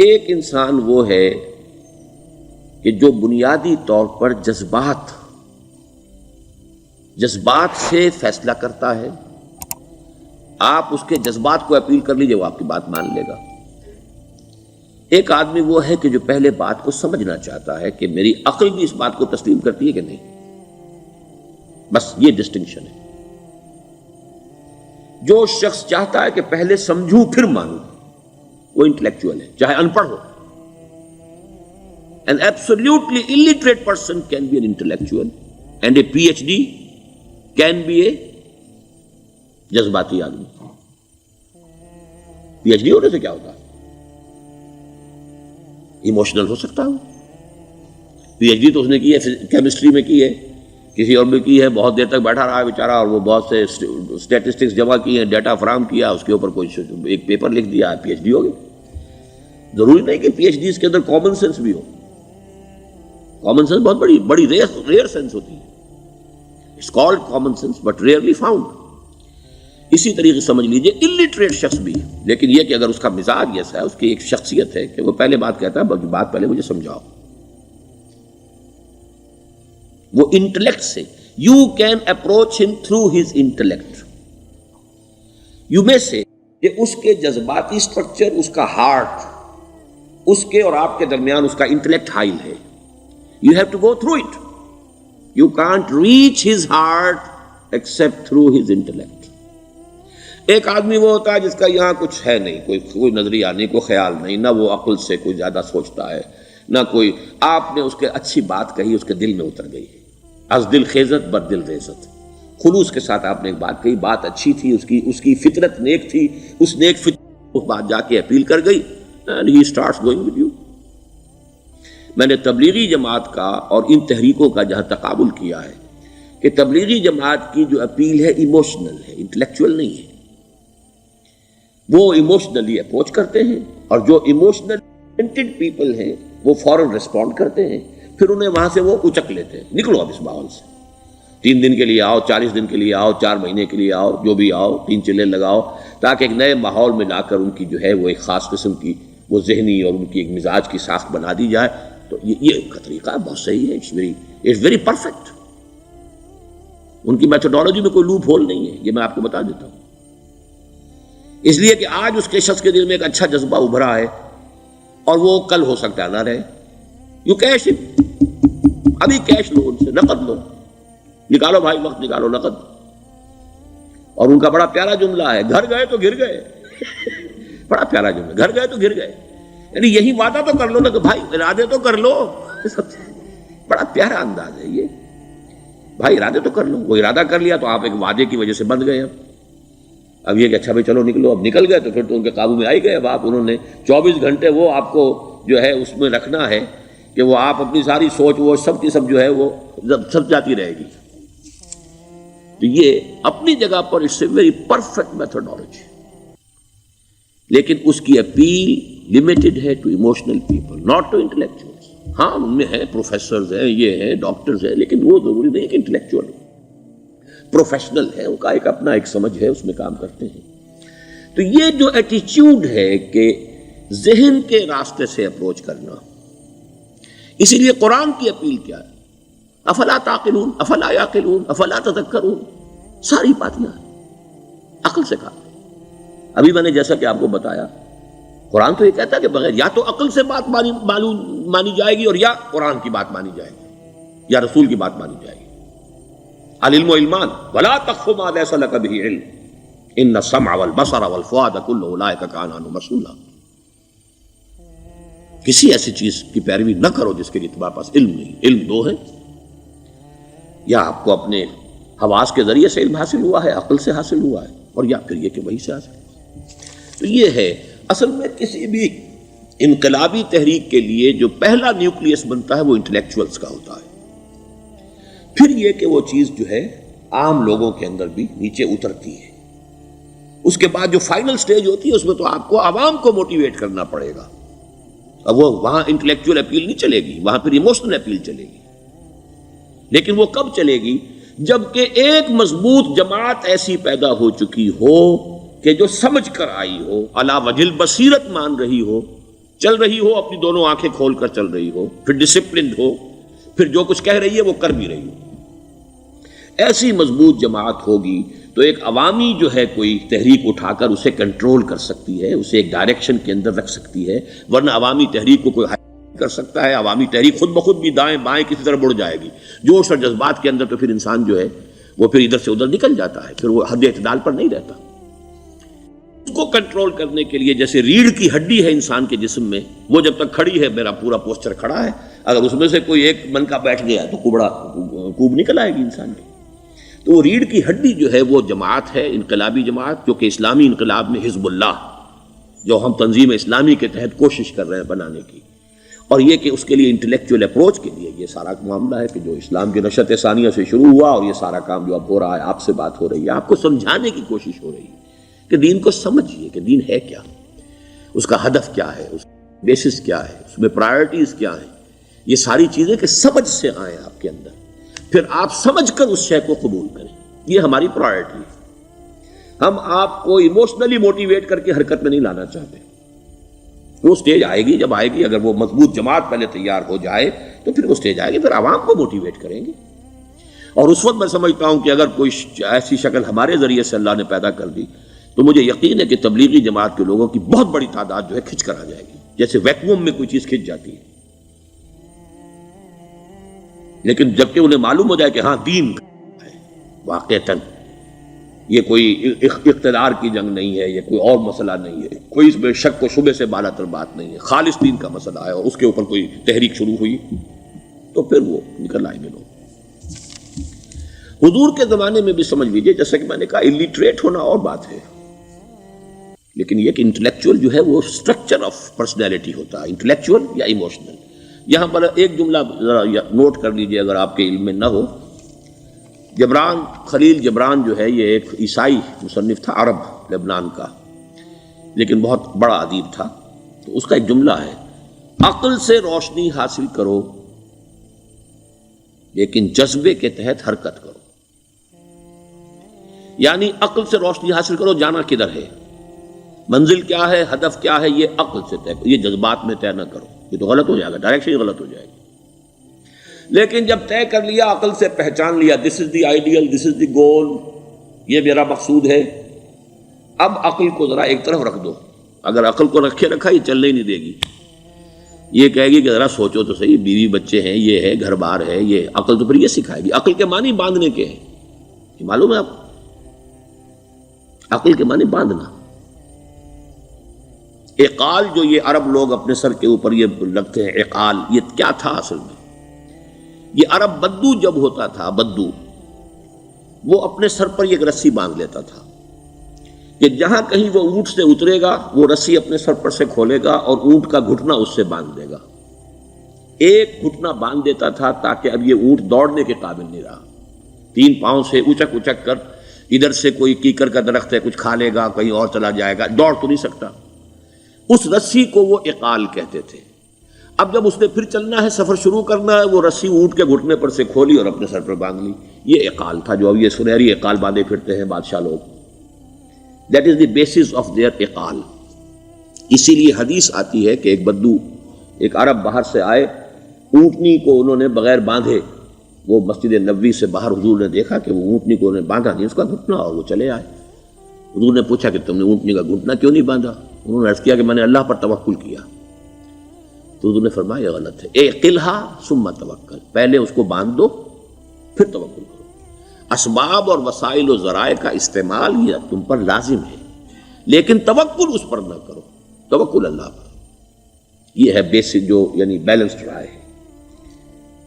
ایک انسان وہ ہے کہ جو بنیادی طور پر جذبات سے فیصلہ کرتا ہے. آپ اس کے جذبات کو اپیل کر لیجئے، وہ آپ کی بات مان لے گا. ایک آدمی وہ ہے کہ جو پہلے بات کو سمجھنا چاہتا ہے کہ میری عقل بھی اس بات کو تسلیم کرتی ہے کہ نہیں. بس یہ ڈسٹنکشن ہے. جو شخص چاہتا ہے کہ پہلے سمجھوں پھر مانوں، وہ انٹلیکچوئل ہے، چاہے ان پڑھ ہو. An absolutely illiterate person can be an intellectual and a PhD can be a جذباتی آدمی. پی ایچ ڈی ہونے سے کیا ہوتا ہے؟ ایموشنل ہو سکتا ہوں. پی ایچ ڈی تو اس نے کی ہے کیمسٹری میں کی ہے، کسی اور میں کی ہے، بہت دیر تک بیٹھا رہا ہے بیچارہ، اور وہ بہت سے اسٹیٹسٹکس جمع کی ہیں، ڈیٹا فراہم کیا، اس کے اوپر کوئی ایک پیپر لکھ دیا، پی ایچ ڈی ہو گئی. ضروری نہیں کہ پی ایچ ڈی کے اندر کامن سینس بھی ہو. کامن سینس بہت بڑی ریئر سینس ہوتی ہے. It's called common sense but rarely found. اسی طریقے سمجھ لیجئے الٹریٹ شخص بھی، لیکن یہ کہ اگر اس کا مزاج ایسا ہے، اس کی ایک شخصیت ہے کہ وہ پہلے بات کہتا ہے، بلکہ بات پہلے مجھے سمجھاؤ. وہ انٹلیکٹ سے یو کین اپروچ ہم تھرو ہز انٹلیکٹ. یو میں سے کہ اس کے جذباتی سٹرکچر، اس کا ہارٹ، اس کے اور آپ کے درمیان اس کا انٹلیکٹ حائل ہے. You have to go through it. You can't reach his heart except through his intellect. ایک آدمی وہ ہوتا ہے جس کا یہاں کچھ ہے نہیں، کوئی نظریہ نہیں، کوئی خیال نہیں، نہ وہ عقل سے کوئی زیادہ سوچتا ہے، نہ کوئی. آپ نے اس کے اچھی بات کہی، اس کے دل میں اتر گئی. از دل خیزت بر دل ریزت. خلوص کے ساتھ آپ نے ایک بات کہی، بات اچھی تھی، اس کی فطرت نیک تھی، اس نیک فطرت اس بات جا کے اپیل کر گئی. And he starts going with you. میں نے تبلیغی جماعت کا اور ان تحریکوں کا جہاں تقابل کیا ہے کہ تبلیغی جماعت کی جو اپیل ہے ایموشنل ہے، انٹلیکچوئل نہیں ہے. وہ ایموشنلی اپروچ کرتے ہیں، اور جو ایموشنل پیپل ہیں وہ فوراً ریسپونڈ کرتے ہیں، پھر انہیں وہاں سے وہ اچک لیتے ہیں. نکلو اب اس ماحول سے، 3 دن کے لیے آؤ، 40 دن کے لیے آؤ، 4 مہینے کے لیے آؤ، جو بھی آؤ، 3 چلے لگاؤ، تاکہ ایک نئے ماحول میں لا کر ان کی جو ہے وہ ایک خاص قسم کی وہ ذہنی اور ان کی ایک مزاج کی ساخت بنا دی جائے. تو یہ کا طریقہ بہت صحیح ہے. It's very perfect. ان کی میتھڈالوجی میں کوئی لوپ ہول نہیں ہے، یہ میں آپ کو بتا دیتا ہوں. اس لیے کہ آج اس کے شخص کے دل میں ایک اچھا جذبہ ابھرا ہے، اور وہ کل ہو سکتا ہے نہ رہے. یو کیش ابھی کیش لو، ان سے نقد لو، نکالو بھائی، وقت نکالو، نقد. اور ان کا بڑا پیارا جملہ ہے، گھر گئے تو گر گئے. بڑا پیارا جملہ، گھر گئے تو گر گئے. یعنی یہی وعدہ تو کر لو نا کہ بھائی ارادے تو کر لو. بڑا پیارا انداز ہے یہ. بھائی ارادے تو کر لو. وہ ارادہ کر لیا تو آپ ایک وعدے کی وجہ سے بند گئے. اب یہ کہ اچھا بھائی چلو نکلو. اب نکل گئے تو پھر تو ان کے قابو میں آئی گئے. اب آپ انہوں نے 24 گھنٹے وہ آپ کو جو ہے اس میں رکھنا ہے کہ وہ آپ اپنی ساری سوچ وہ سب کی سب جو ہے وہ سب جاتی رہے گی. تو یہ اپنی جگہ پر it's a very perfect methodology, لیکن اس کی اپیل لمیٹڈ ہے to emotional people, not to intellectuals. ہاں ان میں ہے پروفیسرز ہیں، یہ ہیں ڈاکٹرز ہیں، لیکن وہ ضروری نہیں کہ انٹلیکچوئل ہو. پروفیشنل ہے، ان کا ایک اپنا ایک سمجھ ہے، اس میں کام کرتے ہیں. تو یہ جو ایٹیچیوڈ ہے کہ ذہن کے راستے سے اپروچ کرنا، اسی لیے قرآن کی اپیل کیا ہے؟ افلا تعقلون، افلا یعقلون، افلا تذکرون. ساری باتیں عقل سے کہا. ابھی میں نے جیسا کہ آپ کو بتایا، قرآن تو یہ کہتا ہے کہ بغیر یا تو عقل سے بات مانی جائے گی، اور یا قرآن کی بات مانی جائے گی، یا رسول کی بات مانی جائے گی. العلم علمان ولا تخف ما ليس لك به علم ان السمع والبصر والفؤاد كل اولئك كان عنه مسؤولا. کسی ایسی چیز کی پیروی نہ کرو جس کے لیے تمہارے پاس علم نہیں. علم 2 ہے، یا آپ کو اپنے حواس کے ذریعے سے علم حاصل ہوا ہے، عقل سے حاصل ہوا ہے، اور یا پھر یہ کہ وہی سے حاصل. تو یہ ہے اصل میں کسی بھی انقلابی تحریک کے لیے جو پہلا نیوکلیس بنتا ہے وہ انٹلیکچوئلز کا ہوتا ہے. پھر یہ کہ وہ چیز جو ہے عام لوگوں کے اندر بھی نیچے اترتی ہے. اس کے بعد جو فائنل سٹیج ہوتی ہے اس میں تو آپ کو عوام کو موٹیویٹ کرنا پڑے گا. اب وہ وہاں انٹلیکچوئل اپیل نہیں چلے گی، وہاں پھر ایموشنل اپیل چلے گی. لیکن وہ کب چلے گی؟ جبکہ ایک مضبوط جماعت ایسی پیدا ہو چکی ہو کہ جو سمجھ کر آئی ہو، علی وجہ البصیرت مان رہی ہو چل رہی ہو اپنی دونوں آنکھیں کھول کر چل رہی ہو، پھر ڈسپلنڈ ہو، پھر جو کچھ کہہ رہی ہے وہ کر بھی رہی ہو، ایسی مضبوط جماعت ہوگی تو ایک عوامی جو ہے کوئی تحریک اٹھا کر اسے کنٹرول کر سکتی ہے، اسے ایک ڈائریکشن کے اندر رکھ سکتی ہے، ورنہ عوامی تحریک کو کوئی کر سکتا ہے؟ عوامی تحریک خود بخود بھی دائیں بائیں کسی طرف بڑھ جائے گی، جوش اور جذبات کے اندر، تو پھر انسان جو ہے وہ پھر ادھر سے ادھر نکل جاتا ہے، پھر وہ حد اعتدال پر نہیں رہتا۔ اس کو کنٹرول کرنے کے لیے جیسے ریڑھ کی ہڈی ہے انسان کے جسم میں، وہ جب تک کھڑی ہے میرا پورا پوسچر کھڑا ہے، اگر اس میں سے کوئی ایک من کا بیٹھ گیا تو کوب نکل آئے گی انسان کی۔ تو وہ ریڑھ کی ہڈی جو ہے وہ جماعت ہے، انقلابی جماعت، جو کہ اسلامی انقلاب میں حزب اللہ، جو ہم تنظیم اسلامی کے تحت کوشش کر رہے ہیں بنانے کی، اور یہ کہ اس کے لیے انٹلیکچوئل اپروچ کے لیے یہ سارا معاملہ ہے کہ جو اسلام کی نشأت ثانیہ سے شروع ہوا، اور یہ سارا کام جو اب ہو رہا ہے، آپ سے بات ہو رہی ہے، آپ کو سمجھانے کی کوشش ہو رہی ہے کہ دین کو سمجھیے کہ دین ہے کیا، اس کا ہدف کیا ہے، اس کا بیسس کیا ہے، اس میں پرائرٹیز کیا ہیں، یہ ساری چیزیں کہ سمجھ سے آئیں آپ کے اندر، پھر آپ سمجھ کر اس شے کو قبول کریں، یہ ہماری پرائرٹی ہے۔ ہم آپ کو ایموشنلی موٹیویٹ کر کے حرکت میں نہیں لانا چاہتے، وہ سٹیج آئے گی، جب آئے گی، اگر وہ مضبوط جماعت پہلے تیار ہو جائے تو پھر وہ سٹیج آئے گی، پھر عوام کو موٹیویٹ کریں گے۔ اور اس وقت میں سمجھتا ہوں کہ اگر کوئی ایسی شکل ہمارے ذریعے سے اللہ نے پیدا کر دی تو مجھے یقین ہے کہ تبلیغی جماعت کے لوگوں کی بہت بڑی تعداد جو ہے کھنچ کر آ جائے گی، جیسے ویکیوم میں کوئی چیز کھنچ جاتی ہے۔ لیکن جبکہ انہیں معلوم ہو جائے کہ ہاں دین ہے واقعتاً، یہ کوئی اقتدار کی جنگ نہیں ہے، یہ کوئی اور مسئلہ نہیں ہے، کوئی اس میں شک و شبے سے بالا تر بات نہیں ہے، خالص دین کا مسئلہ ہے، اور اس کے اوپر کوئی تحریک شروع ہوئی تو پھر وہ نکل آئیں گے لوگ۔ حضور کے زمانے میں بھی سمجھ لیجئے، جیسا کہ میں نے کہا الٹریٹ ہونا اور بات ہے، لیکن یہ کہ انٹلیکچوئل جو ہے وہ اسٹرکچر آف پرسنالٹی ہوتا ہے، انٹلیکچوئل یا ایموشنل۔ یہاں پر ایک جملہ ذرا نوٹ کر لیجئے اگر آپ کے علم میں نہ ہو، جبران، خلیل جبران جو ہے یہ ایک عیسائی مصنف تھا، عرب لبنان کا، لیکن بہت بڑا ادیب تھا۔ تو اس کا ایک جملہ ہے، عقل سے روشنی حاصل کرو لیکن جذبے کے تحت حرکت کرو۔ یعنی عقل سے روشنی حاصل کرو، جانا کدھر ہے، منزل کیا ہے، ہدف کیا ہے، یہ عقل سے طے کرو، یہ جذبات میں طے نہ کرو، یہ تو غلط ہو جائے گا، ڈائریکشن ہی غلط ہو جائے گی۔ لیکن جب طے کر لیا، عقل سے پہچان لیا، دس از دی آئیڈیل، دس از دی گول، یہ میرا مقصود ہے، اب عقل کو ذرا ایک طرف رکھ دو۔ اگر عقل کو رکھے رکھا یہ چلنے ہی نہیں دے گی، یہ کہے گی کہ ذرا سوچو تو صحیح، بیوی بچے ہیں، یہ ہے، گھر بار ہے، یہ عقل تو پھر یہ سکھائے گی۔ عقل کے معنی باندھنے کے ہیں، یہ معلوم ہے آپ کو؟ عقل کے معنی باندھنا۔ اقال جو یہ عرب لوگ اپنے سر کے اوپر یہ لگتے ہیں، اقال، یہ کیا تھا اصل میں؟ یہ عرب بدو جب ہوتا تھا، بدو، وہ اپنے سر پر ایک رسی باندھ لیتا تھا کہ جہاں کہیں وہ اونٹ سے اترے گا وہ رسی اپنے سر پر سے کھولے گا اور اونٹ کا گھٹنا اس سے باندھ دے گا۔ ایک گھٹنا باندھ دیتا تھا تاکہ اب یہ اونٹ دوڑنے کے قابل نہیں رہا، 3 پاؤں سے اچک اچک کر، ادھر سے کوئی کیکر کا درخت ہے کچھ کھا لے گا، کہیں اور چلا جائے گا، دوڑ تو نہیں سکتا۔ اس رسی کو وہ اقال کہتے تھے۔ اب جب اس نے پھر چلنا ہے، سفر شروع کرنا ہے، وہ رسی اونٹ کے گھٹنے پر سے کھولی اور اپنے سر پر باندھ لی، یہ اقال تھا جو اب یہ سنہری اقال باندھے پھرتے ہیں بادشاہ لوگ۔ That is the basis of their اقال۔ اسی لیے حدیث آتی ہے کہ ایک بدو، ایک عرب باہر سے آئے، اونٹنی کو انہوں نے بغیر باندھے، وہ مسجد نبوی سے باہر حضور نے دیکھا کہ وہ اونٹنی کو انہوں نے باندھا نہیں، اس کا گھٹنا، اور وہ چلے آئے۔ حضور نے پوچھا کہ تم نے اونٹنی کا گھٹنا کیوں نہیں باندھا؟ انہوں نے عرض کیا کہ میں نے اللہ پر توکل کیا۔ تو حضور نے فرمایا یہ غلط ہے، اعقلھا ثم توکل، پہلے اس کو باندھ دو پھر توکل کرو۔ اسباب اور وسائل و ذرائع کا استعمال یہ تم پر لازم ہے، لیکن توکل اس پر نہ کرو، توکل اللہ پر۔ یہ ہے بیسک جو یعنی بیلنسڈ رائے ہے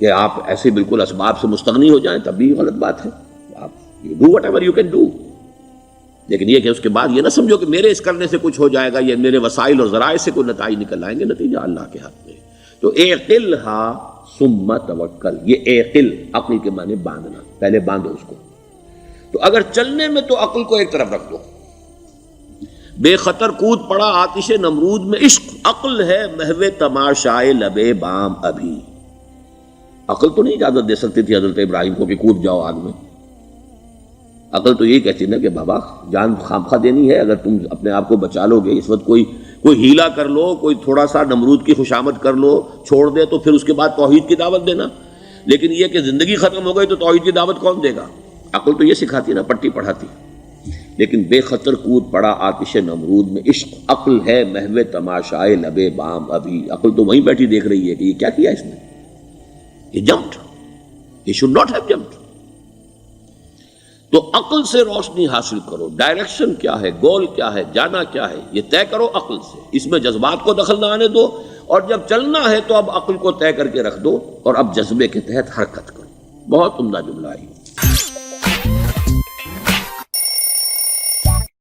کہ آپ ایسے بالکل اسباب سے مستغنی ہو جائیں تب بھی غلط بات ہے، آپ you do what ever you can do, لیکن یہ کہ اس کے بعد یہ نہ سمجھو کہ میرے اس کرنے سے کچھ ہو جائے گا، یہ میرے وسائل اور ذرائع سے کوئی نتائج نکل آئیں گے، نتیجہ اللہ کے ہاتھ میں۔ تو اعقلھا ثم توکل، یہ اعقل، عقل کے معنی باندھنا، پہلے باندھو اس کو۔ تو اگر چلنے میں تو عقل کو ایک طرف رکھ دو، بے خطر کود پڑا آتش نمرود میں عشق، عقل ہے محو تماشائے لبے بام ابھی۔ عقل تو نہیں اجازت دے سکتی تھی حضرت ابراہیم کو کہ کود جاؤ آگ میں، عقل تو یہی کہتی نا کہ بابا جان خامخواہ دینی ہے، اگر تم اپنے آپ کو بچا لو گے، اس وقت کوئی کوئی ہیلا کر لو، کوئی تھوڑا سا نمرود کی خوشامد کر لو، چھوڑ دے تو پھر اس کے بعد توحید کی دعوت دینا. لیکن یہ کہ زندگی ختم ہو گئی تو توحید کی دعوت کون دے گا؟ عقل تو یہ سکھاتی ہے نا، پٹی پڑھاتی. لیکن بے خطر کود پڑا آتش نمرود میں عشق. عقل ہے محو تماشائے لبے بام ابھی. عقل تو وہیں بیٹھی دیکھ رہی ہے کہ یہ کیا کیا اس نے، یہ جمپڈ، یہ شوڈ ناٹ ہیو جمپڈ. تو عقل سے روشنی حاصل کرو. ڈائریکشن کیا ہے، گول کیا ہے، جانا کیا ہے، یہ طے کرو عقل سے. اس میں جذبات کو دخل نہ آنے دو، اور جب چلنا ہے تو اب عقل کو طے کر کے رکھ دو، اور اب جذبے کے تحت حرکت کرو. بہت عمدہ جملہ ہے.